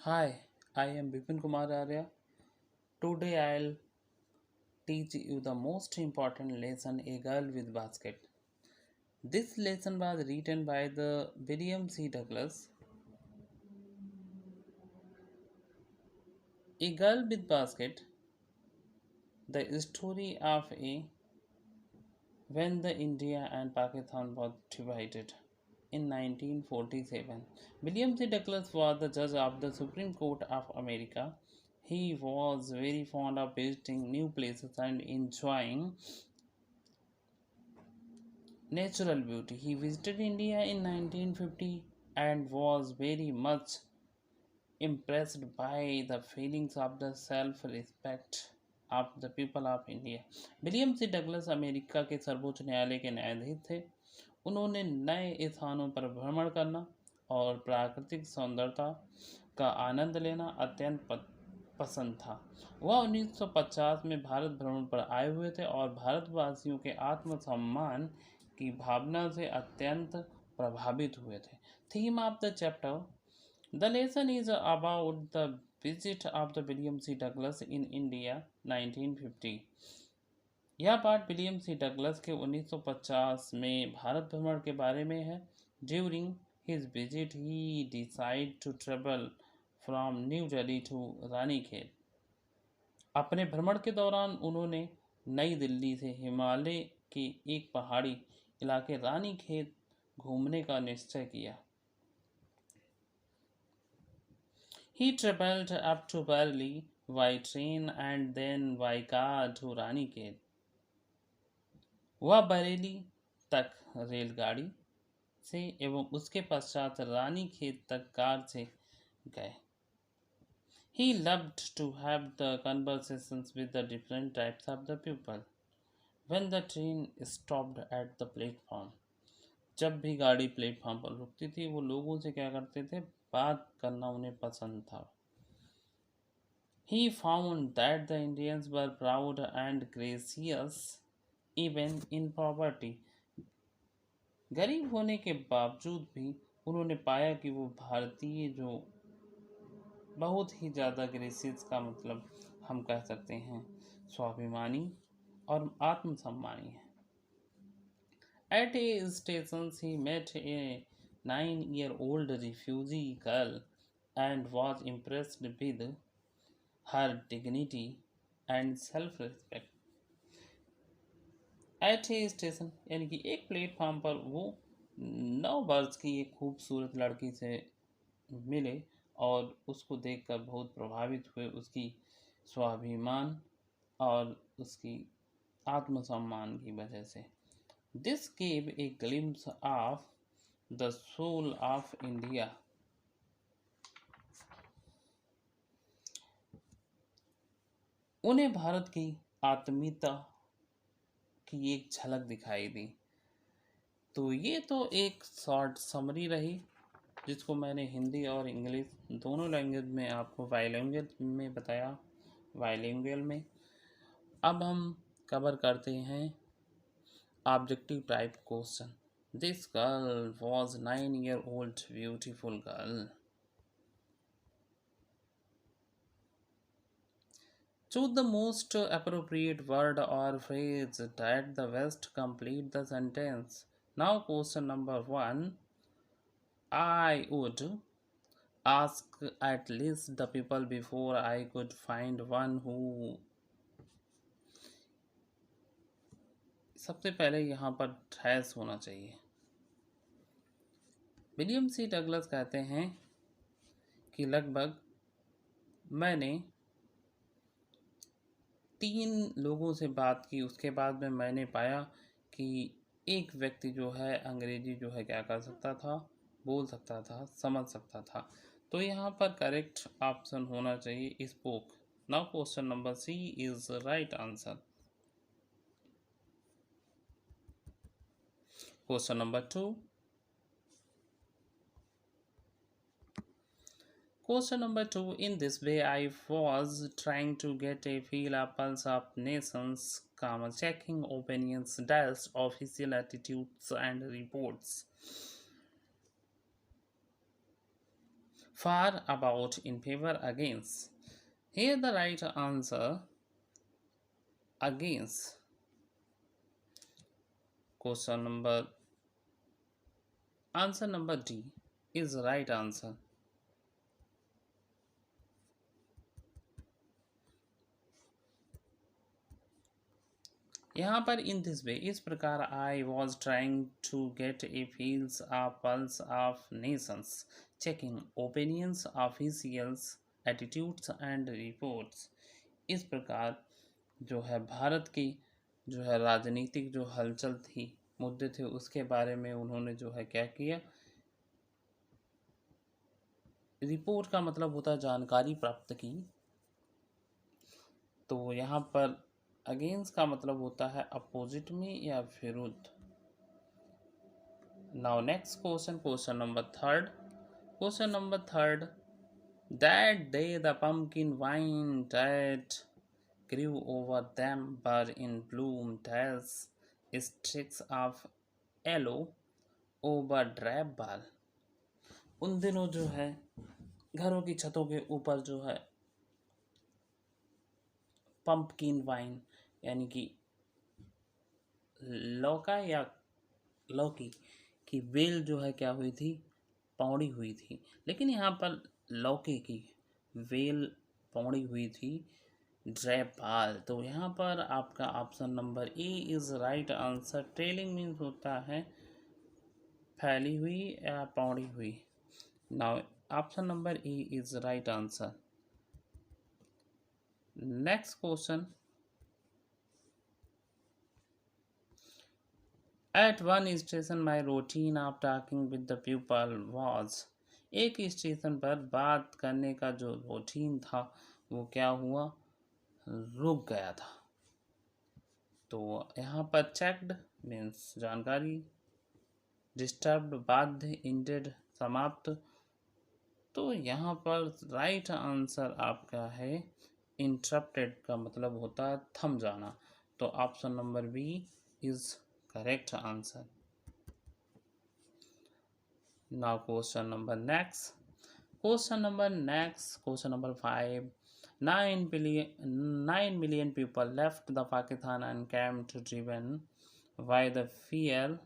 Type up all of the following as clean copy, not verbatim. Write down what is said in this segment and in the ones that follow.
Hi, I am Bipin Kumar Arya. Today I'll teach you the most important lesson, A Girl with Basket. This lesson was written by the William C. Douglas. A Girl with Basket, the story of a when the India and Pakistan was divided. In 1947, William C. Douglas was the judge of the Supreme Court of America. He was very fond of visiting new places and enjoying natural beauty. He visited India in 1950 and was very much impressed by the feelings of the self respect of the people of India. William C Douglas America के सर्वोच्च न्यायालय के न्यायाधीश थे। उन्होंने नए स्थानों पर भ्रमण करना और प्राकृतिक सौंदर्यता का आनंद लेना अत्यंत पसंद था। वह 1950 में भारत भ्रमण पर आए हुए थे और भारतवासियों के आत्मसम्मान की भावना से अत्यंत प्रभावित हुए थे। Theme of the chapter The lesson is about the visit of the William C. Douglas in India 1950। यह पाठ विलियम सी डगलस के 1950 में भारत भ्रमण के बारे में है। During his visit he decide to travel from New Delhi to Ranikhet. अपने भ्रमण के दौरान उन्होंने नई दिल्ली से हिमालय के एक पहाड़ी इलाके रानीखेत घूमने का निश्चय किया। He traveled up to Burli by train and then by car to Ranikhet। वह बरेली तक रेलगाड़ी से एवं उसके पश्चात रानीखेत तक कार से गए। He loved to have the conversations with the different types of the people when the train stopped at the platform। जब भी गाड़ी प्लेटफॉर्म पर रुकती थी वो लोगों से क्या करते थे, बात करना उन्हें पसंद था। He found that the Indians were proud and gracious even in poverty। गरीब होने के बावजूद भी उन्होंने पाया कि वो भारतीय जो बहुत ही ज़्यादा ग्रेसियस का मतलब हम कह सकते हैं स्वाभिमानी और आत्मसम्मानी है। At a station he met a 9-year-old refugee girl and was impressed with her dignity and self-respect। At a station यानी कि एक प्लेटफॉर्म पर वो 9 वर्ष की एक खूबसूरत लड़की से मिले और उसको देखकर बहुत प्रभावित हुए, उसकी स्वाभिमान और उसकी आत्मसम्मान की वजह से। This gave a glimpse of the soul of India. उन्हें भारत की आत्मीयता की एक झलक दिखाई दी। तो ये तो एक शॉर्ट समरी रही जिसको मैंने हिंदी और इंग्लिश दोनों लैंग्वेज में आपको बाइलिंगुअल में बताया, बाइलिंगुअल में। अब हम कवर करते हैं objective type question. This girl was 9-year-old beautiful girl. Choose the most appropriate word or phrase that the best complete the sentence। Now question number 1, I would ask at least the people before I could find one who। सबसे पहले यहाँ पर dash होना चाहिए। William C Douglas कहते हैं कि लगभग मैंने 3 लोगों से बात की, उसके बाद में मैंने पाया कि एक व्यक्ति जो है अंग्रेजी जो है क्या कर सकता था, बोल सकता था, समझ सकता था। तो यहाँ पर करेक्ट ऑप्शन होना चाहिए spoke. Now question number C is right answer. Question number 2, question number 2, in this way I was trying to get a feel of pulse of nations, checking opinions dash official attitudes and reports। far, about, in favor, against. Here the right answer against. Question number Answer number D is the right answer. यहाँ पर in this way इस प्रकार I was trying to get a feels a pulse of nations checking opinions officials attitudes and reports. इस प्रकार जो है भारत की जो है राजनीतिक जो हलचल थी मुद्दे थे उसके बारे में उन्होंने जो है क्या किया, रिपोर्ट का मतलब होता है जानकारी प्राप्त की। तो यहाँ पर अगेंस्ट का मतलब होता है अपोजिट में या विरुद्ध। Now next question, question number third. Question number third, that day the pumpkin vine that grew over them were in bloom as streaks of yellow over drab ball। उन दिनों जो है घरों की छतों के ऊपर जो है पंपकिन वाइन यानी कि लौका या लौकी की बेल जो है क्या हुई थी, पौड़ी हुई थी। लेकिन यहाँ पर लौकी की बेल पौड़ी हुई थी ड्रेपाल। तो यहाँ पर आपका option number A is right answer. Trailing means होता है फैली हुई या पौड़ी हुई। Now option number A is right answer. Next question, At one station, my routine of talking with the people was। एक स्टेशन पर बात करने का जो रूटीन था वो क्या हुआ, रुक गया था। तो यहाँ पर चेक्ड मीन्स जानकारी, डिस्टर्ब्ड बाध्य, इंडेड समाप्त। तो यहाँ पर राइट आंसर आपका है इंटरप्टेड का मतलब होता है थम जाना। तो option number B is correct answer. Now question number next. Question number 5. 9 million people left the Pakistan and came to driven by the fear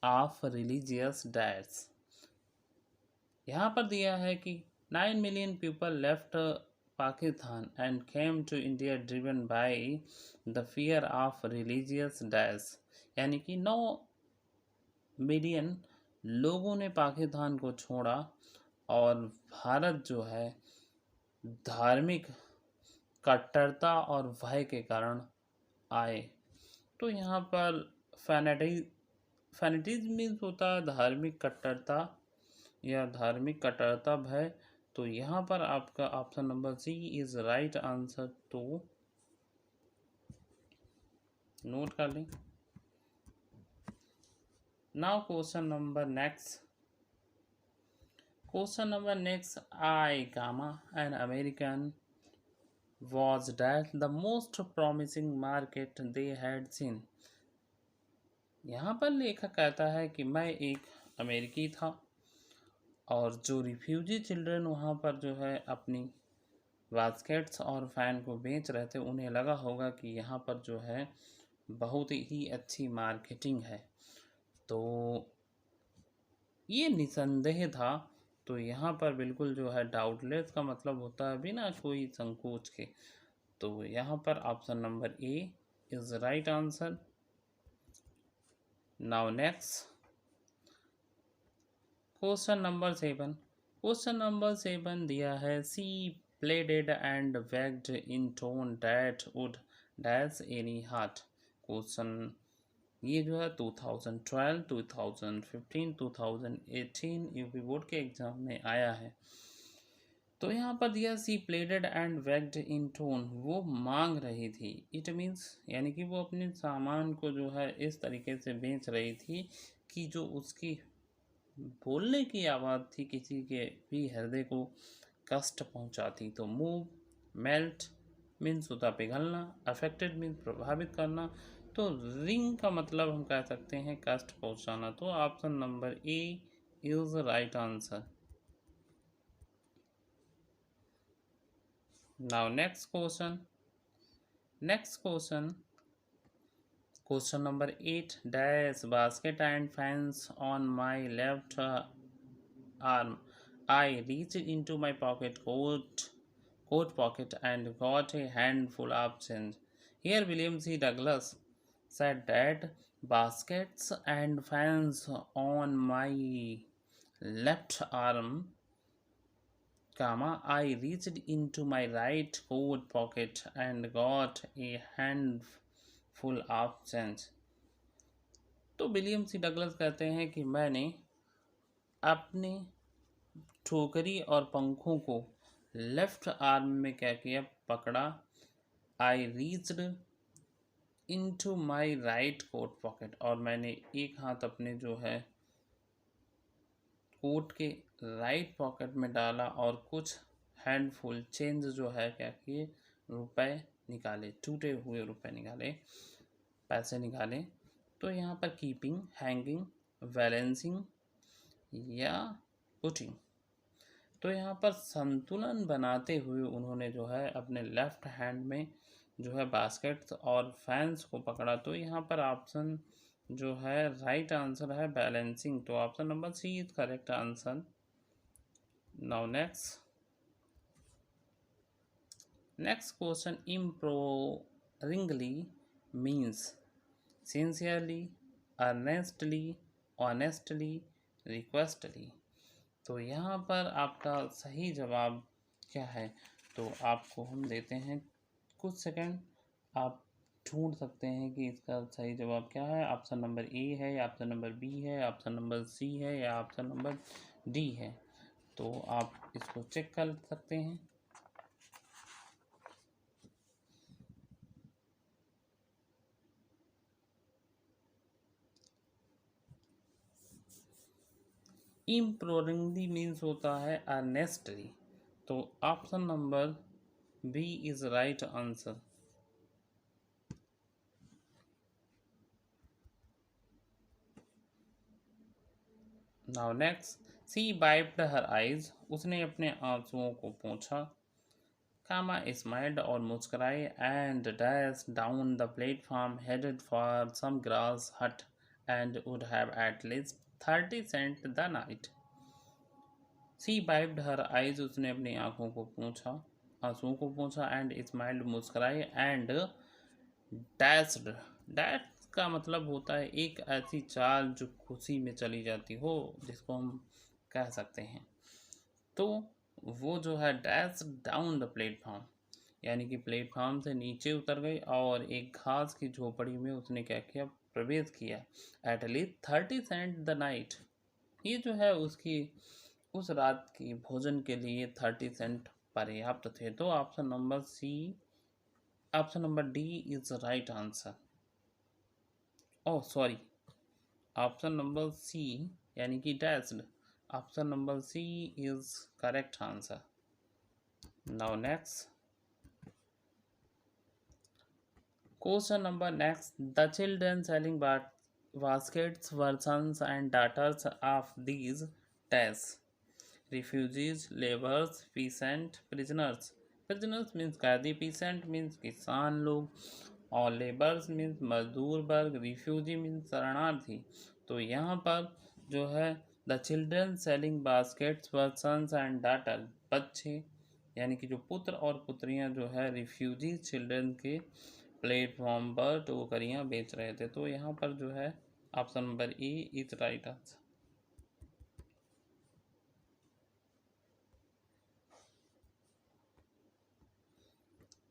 of religious deaths। यहाँ पर दिया है कि 9 million people left Pakistan and came to India driven by the fear of religious deaths। यानी कि 9 million लोगों ने पाकिस्तान को छोड़ा और भारत जो है धार्मिक कट्टरता और भय के कारण आए। तो यहाँ पर फैनेटिज्म मीन्स होता है धार्मिक कट्टरता या धार्मिक कट्टरता भय। तो यहाँ पर आपका option number C is right answer. तो नोट कर लें। Now question number next. I गामा an American was that the most promising market they had seen। यहाँ पर लेखक कहता है कि मैं एक अमेरिकी था और जो रिफ्यूजी चिल्ड्रन वहाँ पर जो है अपनी बास्केट्स और फैन को बेच रहे थे उन्हें लगा होगा कि यहाँ पर जो है बहुत ही अच्छी मार्केटिंग है। तो ये निसंदेह था। तो यहाँ पर बिल्कुल जो है डाउटलेस का मतलब होता है बिना कोई संकोच के। तो यहाँ पर option number A is right answer. Now next question number 7 दिया है she pleaded and wagged in tone that would dash any heart. Question ये जो है 2012, 2015, 2018 यूपी बोर्ड के एग्जाम में आया है। तो यहाँ पर दिया she pleaded and wagged in tone, वो मांग रही थी। इट मीन्स यानी कि वो अपने सामान को जो है इस तरीके से बेच रही थी कि जो उसकी बोलने की आवाज़ थी किसी के भी हृदय को कष्ट पहुँचाती। तो मूव, मेल्ट मीन्स होता पिघलना, अफेक्टेड मीन्स प्रभावित करना। तो रिंग का मतलब हम कह सकते हैं कष्ट पहुँचाना। तो option number A is the right answer. Now next question. Next question. Question number 8. Dash basket and fans on my left arm. I reached into my coat pocket and got a handful of change. Here William C. Douglas said that baskets and fans on my left arm, comma, I reached into my right coat pocket and got a handful of change. तो William C Douglas कहते हैं कि मैंने अपने ठोकरी और पंखों को left arm में क्या किया, पकड़ा. I reached into my right coat pocket, और मैंने एक हाथ अपने जो है कोट के राइट पॉकेट में डाला और कुछ हैंडफुल चेंज जो है क्या किए, रुपए निकाले, टूटे हुए रुपए निकाले, पैसे निकाले. तो यहाँ पर कीपिंग, हैंगिंग, बैलेंसिंग या पुटिंग. तो यहाँ पर संतुलन बनाते हुए उन्होंने जो है अपने लेफ्ट हैंड में जो है बास्केट्स और फैंस को पकड़ा. तो यहाँ पर ऑप्शन जो है राइट आंसर है बैलेंसिंग. तो option number C is correct answer. Now next question. Imploringly means sincerely, earnestly, honestly, requestly. तो यहाँ पर आपका सही जवाब क्या है, तो आपको हम देते हैं कुछ सेकंड. आप ढूंढ सकते हैं कि इसका सही जवाब क्या है. ऑप्शन नंबर ए है, या ऑप्शन नंबर बी है, ऑप्शन नंबर सी है, या ऑप्शन नंबर डी है. तो आप इसको चेक कर सकते हैं. इम्प्लोरिंगली मीन्स होता है अर्नेस्टली. तो option number B is right answer. Now next. She wiped her eyes, उसने अपने आंसुओं को पोंछा, कामा स्माइल्ड और मुस्कुराए, and dash down the platform headed for some grass hut and would have at least 30 Saint the night. She wiped her eyes, उसने अपनी आंखों को पोंछा, आंसुओं को पोंछा, एंड स्माइल्ड मुस्कुराए, एंड डैश्ड. डैश का मतलब होता है एक ऐसी चाल जो खुशी में चली जाती हो, जिसको हम कह सकते हैं. तो वो जो है डैश डाउन द प्लेटफॉर्म, यानी कि प्लेटफॉर्म से नीचे उतर गई और एक घास की झोपड़ी में उसने क्या किया, प्रवेश किया. At least 30 Saint the night, ये जो है उसकी उस रात की भोजन के लिए 30 सेंट पर्याप्त थे. तो option number C, option number D is right answer. Oh sorry, option number C यानी कि dashed, option number C is correct answer. Now next question number next. The children selling baskets were sons and daughters of these dash. Refugees, laborers, peasant, prisoners. Prisoners means कैदी, peasant means किसान लोग, और labours means मजदूर वर्ग, refugee means शरणार्थी. तो यहाँ पर जो है the children selling baskets were sons and daughter, बच्चे यानी कि जो पुत्र और पुत्रियाँ जो है रिफ्यूजी चिल्ड्रन के प्लेटफॉर्म पर टोकरियाँ बेच रहे थे. तो यहाँ पर जो है option number A is right answer.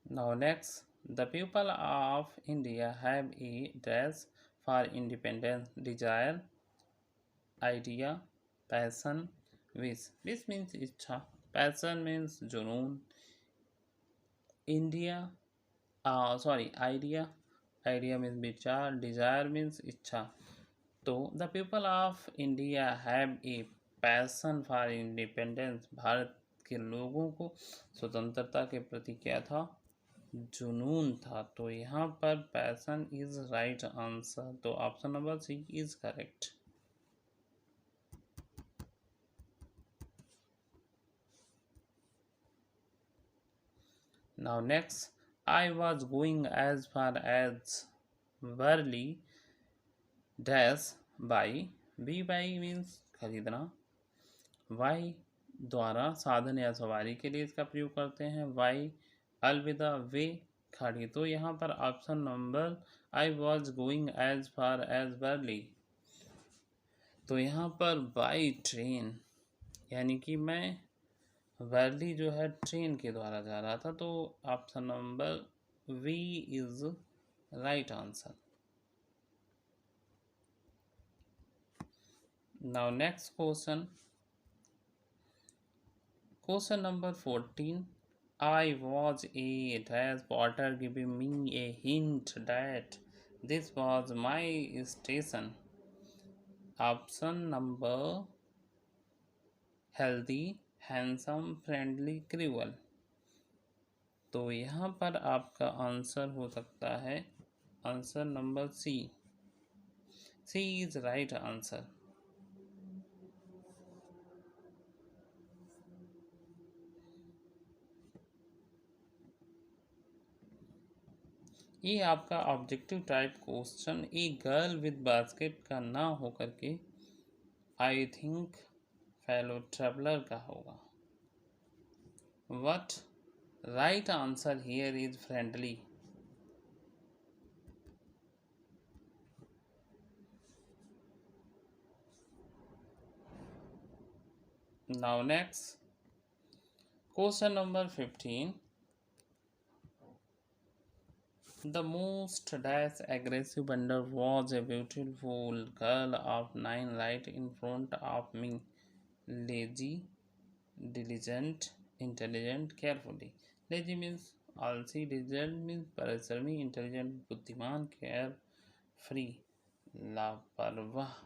Now next, the people of India have a dash for independence: desire, idea, passion, wish. Wish means इच्छा, passion means जुनून, idea means विचार, desire means इच्छा. तो the people of India have a passion for independence. Bharat के लोगों को स्वतंत्रता के प्रति क्या था, जुनून था. तो यहाँ पर पैसन इज राइट आंसर. तो option number C is correct. Now next, I was going as far as Burley dash by. B buy means खरीदना, वाई द्वारा साधन या सवारी के लिए इसका प्रयोग करते हैं, वाई अलविदा वे खड़ी। तो यहाँ पर option number I was going as far as Burley, तो यहाँ पर बाई ट्रेन यानी कि मैं वर्ली जो है ट्रेन के द्वारा जा रहा था, तो option number B is right answer. Now next question, question number 14, I was a dash porter giving me a hint that this was my station. Option number healthy, handsome, friendly, cruel। तो यहाँ पर आपका answer हो सकता है answer number C. C is right answer. ये आपका objective type question a girl with basket का ना होकर के आई थिंक फेलो ट्रेवलर का होगा। What right answer here is friendly. Now next question number 15, the most dash aggressive wonder was a beautiful girl of 9 right in front of me, lazy, diligent, intelligent, carefully। lazy means आलसी, diligent means परिश्रमी, intelligent बुद्धिमान, carefree लापरवाह।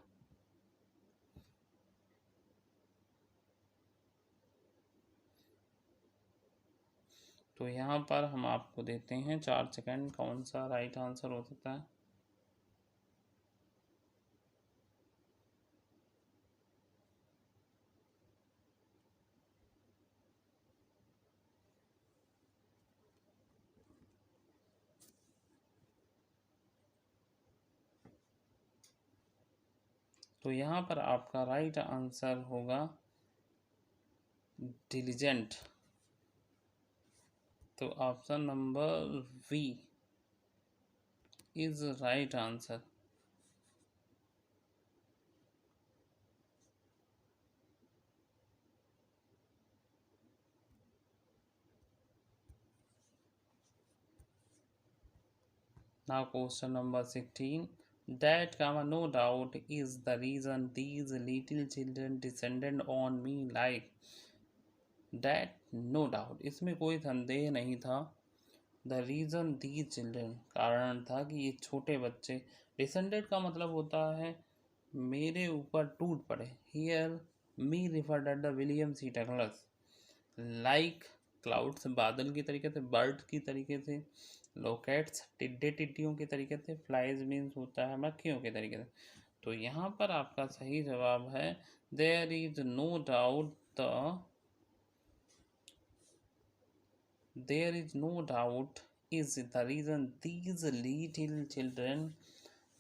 तो यहाँ पर हम आपको देते हैं 4 सेकंड, कौन सा राइट आंसर हो सकता है। तो यहाँ पर आपका राइट आंसर होगा डिलीजेंट। तो option number B is right answer. Now question number 16, that no doubt is the reason these little children descended on me like that। No doubt इसमें कोई संदेह नहीं था। द रीज़न दीज चिल्ड्रन कारण था कि ये छोटे बच्चे, डिसेंडेड का मतलब होता है मेरे ऊपर टूट पड़े। Here me referred at the William C Douglas like clouds बादल की तरीके से, बर्ड की तरीके से, लोकेट्स टिड्डे टिड्डियों के तरीके से, फ्लाइज मीन्स होता है मक्खियों के तरीके से। तो यहाँ पर आपका सही जवाब है there is no doubt the there is no doubt is the reason these little children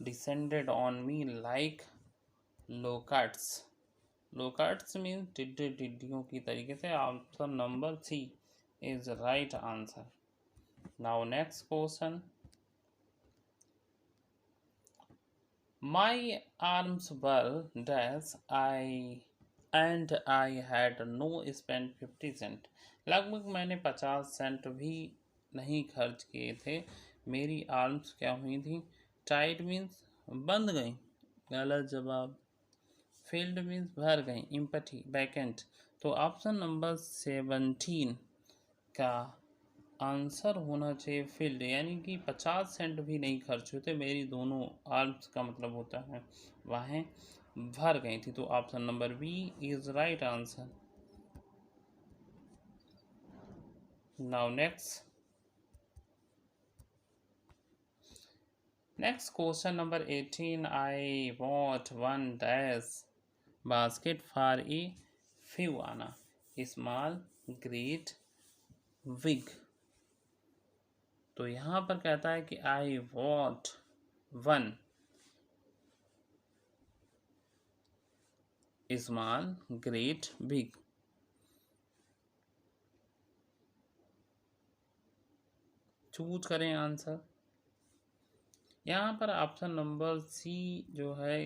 descended on me like locusts। locusts means टिड्डे टिड्डियों की तरीके से। Option number C is right answer. Now next question, my arms were dash I had no spent 50 cent। लगभग मैंने 50 Saint भी नहीं खर्च किए थे। मेरी आर्म्स क्या हुई थी, टाइट मीन्स बंद गई, गलत जवाब। फील्ड मीन्स भर गई, इम्पटी वैकेंट। तो ऑप्शन नंबर 17 का आंसर होना चाहिए फील्ड, यानी कि 50 सेंट भी नहीं खर्च होते, मेरी दोनों आर्म्स का मतलब होता है वह भर गई थी। तो option number B is right answer. Now next question number 18, I want one dash basket for a few anna, small, great, big. तो यहाँ पर कहता है कि I want one small great big. Choose करें आंसर। यहाँ पर ऑप्शन नंबर सी जो है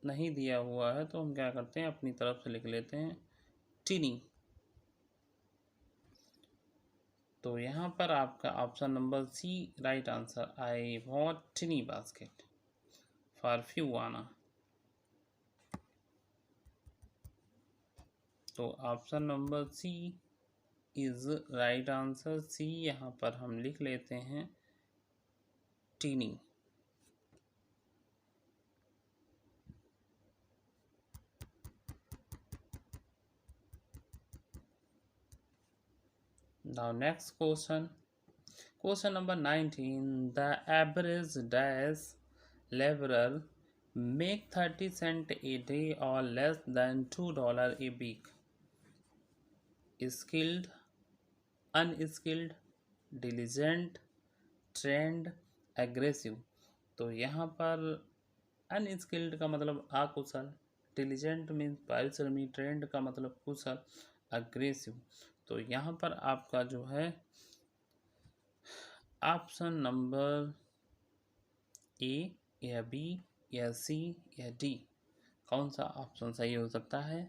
नहीं दिया हुआ है, तो हम क्या करते हैं अपनी तरफ से लिख लेते हैं टिनी। तो यहाँ पर आपका option number C right answer. I want tiny basket for few anna. तो option number C is right answer. C यहाँ पर हम लिख लेते हैं tiny. Now next question. Question number 19. The average dash laborer make 30 cent a day or less than $2 a week. Skilled, unskilled, diligent, trained, aggressive. तो यहाँ पर unskilled का मतलब अकुशल, डिलीजेंट मीन्स परिश्रमी, ट्रेंड का मतलब कुशल, अग्रेसिव। तो यहाँ पर आपका जो है ऑप्शन नंबर ए या बी या सी या डी, कौन सा ऑप्शन सही हो सकता है?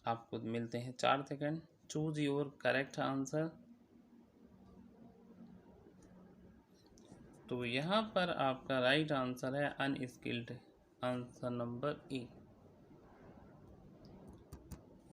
आपको मिलते हैं 4 second. Choose your correct answer. तो यहाँ पर आपका राइट आंसर है अनस्किल्ड, आंसर नंबर ए।